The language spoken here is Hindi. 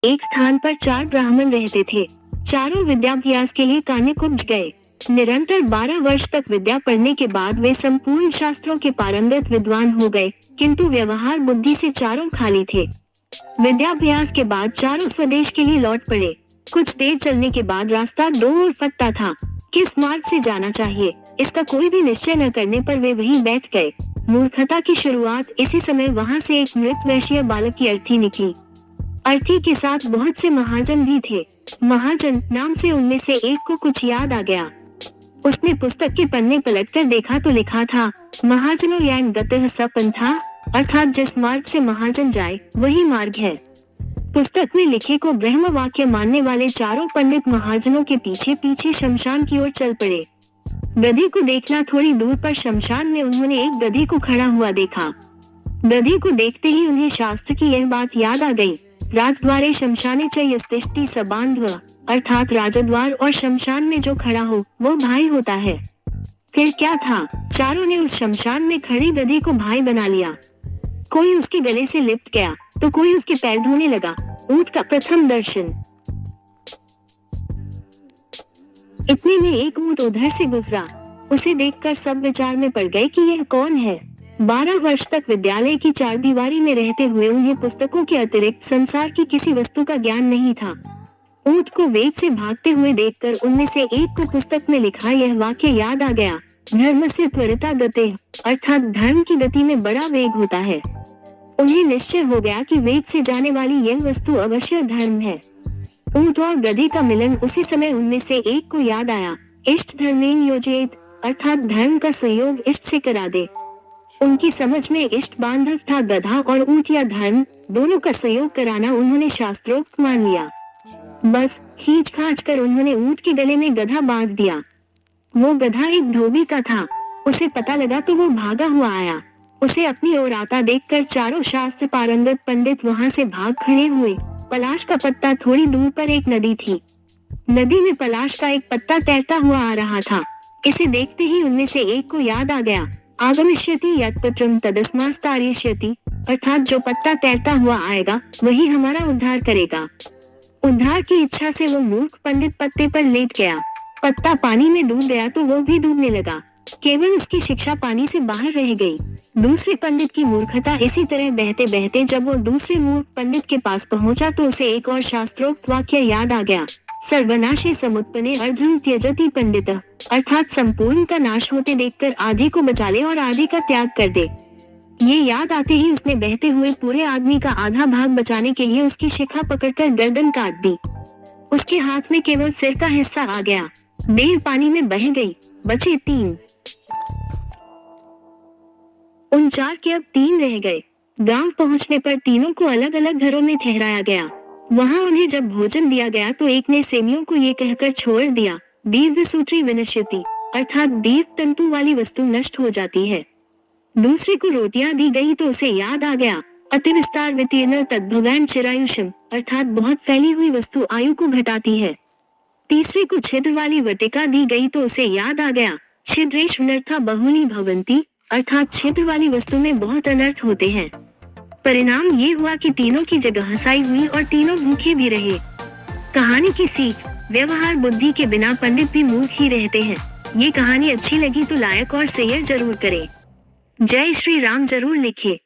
एक स्थान पर 4 ब्राह्मण रहते थे। चारों विद्याभ्यास के लिए कान्यक उपज गए। निरंतर 12 वर्ष तक विद्या पढ़ने के बाद वे संपूर्ण शास्त्रों के पारंगत विद्वान हो गए, किंतु व्यवहार बुद्धि से चारों खाली थे। विद्याभ्यास के बाद चारों स्वदेश के लिए लौट पड़े। कुछ देर चलने के बाद रास्ता दो ओर फटता था। किस मार्ग से जाना चाहिए, इसका कोई भी निश्चय न करने पर वे वहीं बैठ गए। मूर्खता की शुरुआत इसी समय वहां से एक मृत वैश्य बालक की अर्थी निकली। अर्थी के साथ बहुत से महाजन भी थे। महाजन नाम से उनमें से एक को कुछ याद आ गया। उसने पुस्तक के पन्ने पलटकर देखा तो लिखा था, महाजनों यान गतः स पंथा, अर्थात जिस मार्ग से महाजन जाए वही मार्ग है। पुस्तक में लिखे को ब्रह्म वाक्य मानने वाले चारों पंडित महाजनों के पीछे पीछे शमशान की ओर चल पड़े। गधे को देखना थोड़ी दूर पर शमशान में उन्होंने एक गधे को खड़ा हुआ देखा। गधे को देखते ही उन्हें शास्त्र की यह बात याद आ गई, राजद्वारे शमशाने च यस्तिष्ठति स बांधव, अर्थात राजद्वार और शमशान में जो खड़ा हो वो भाई होता है। फिर क्या था, चारों ने उस शमशान में खड़े गधे को भाई बना लिया। कोई उसके गले से लिपट गया तो कोई उसके पैर धोने लगा। ऊंट का प्रथम दर्शन। इतने में एक ऊंट उधर से गुजरा। उसे देखकर सब विचार में पड़ गए कि यह कौन है। 12 वर्ष तक विद्यालय की चारदीवारी में रहते हुए उन्हें पुस्तकों के अतिरिक्त संसार की किसी वस्तु का ज्ञान नहीं था। ऊंट को वेग से भागते हुए देखकर उनमें से एक को पुस्तक में लिखा यह वाक्य याद आ गया, धर्मस्य त्वरिता गतिः, अर्थात धर्म की गति में बड़ा वेग होता है। उन्हें निश्चय हो गया कि वेग से जाने वाली यह वस्तु अवश्य धर्म है। ऊंट और गधे का मिलन उसी समय उनमें से एक को याद आया, इष्ट धर्मेन योजयेत, अर्थात धर्म का संयोग इष्ट से करा दे। उनकी समझ में इष्ट बांधव था गधा और ऊंट या धर्म, दोनों का संयोग कराना उन्होंने शास्त्रोक्त मान लिया। बस खींच खाच कर उन्होंने ऊंट के गले में गधा बांध दिया। वो गधा एक धोबी का था। उसे पता लगा तो वो भागा हुआ आया। उसे अपनी ओर आता देखकर चारों शास्त्र पारंगत पंडित वहां से भाग खड़े हुए। पलाश का पत्ता थोड़ी दूर पर एक नदी थी। नदी में पलाश का एक पत्ता तैरता हुआ आ रहा था। इसे देखते ही उनमें से एक को याद आ गया, आगमिष्यति यत्पत्रम तदस्मास्तार्यष्यति, अर्थात जो पत्ता तैरता हुआ आएगा वही हमारा उद्धार करेगा। उद्धार की इच्छा से वो मूर्ख पंडित पत्ते पर लेट गया। पत्ता पानी में डूब गया तो वो भी डूबने लगा। केवल उसकी शिक्षा पानी से बाहर रह गई। दूसरे पंडित की मूर्खता इसी तरह बहते बहते जब वो दूसरे मूर्ख पंडित के पास पहुंचा तो उसे एक और शास्त्रोक्त वाक्य याद आ गया, सर्वनाशे समुत्पन्ने अर्धम त्यजति पंडितः, अर्थात संपूर्ण का नाश होते देखकर आधे को बचा ले और आधे का त्याग कर दे। ये याद आते ही उसने बहते हुए पूरे आदमी का आधा भाग बचाने के लिए उसकी शिखा पकड़कर गर्दन काट दी। उसके हाथ में केवल सिर का हिस्सा आ गया। देह पानी में बह गई। बचे 3। उन 4 के अब 3 रह गए। गांव पहुंचने पर तीनों को अलग अलग घरों में ठहराया गया। वहां उन्हें जब भोजन दिया गया तो एक ने सेमियों को ये कहकर छोड़ दिया, दीर्घ सूत्री विनश्यति, अर्थात दीर्घ तंतु वाली वस्तु नष्ट हो जाती है। दूसरे को रोटियां दी गई तो उसे याद आ गया, अति विस्तार वितीर्ण तद्भवान चिरायुषम, अर्थात बहुत फैली हुई वस्तु आयु को घटाती है। तीसरे को छिद्र वाली वटिका दी गई तो उसे याद आ गया, छिद्रेषु अनर्था बहुली भवन्ति, अर्थात छिद्र वाली वस्तु में बहुत अनर्थ होते हैं। परिणाम ये हुआ कि तीनों की जगह हंसाई हुई और तीनों भूखे भी रहे। कहानी की सीख, व्यवहार बुद्धि के बिना पंडित भी मूर्ख ही रहते हैं। ये कहानी अच्छी लगी तो लाइक और शेयर जरूर करें। जय श्री राम जरूर लिखिए।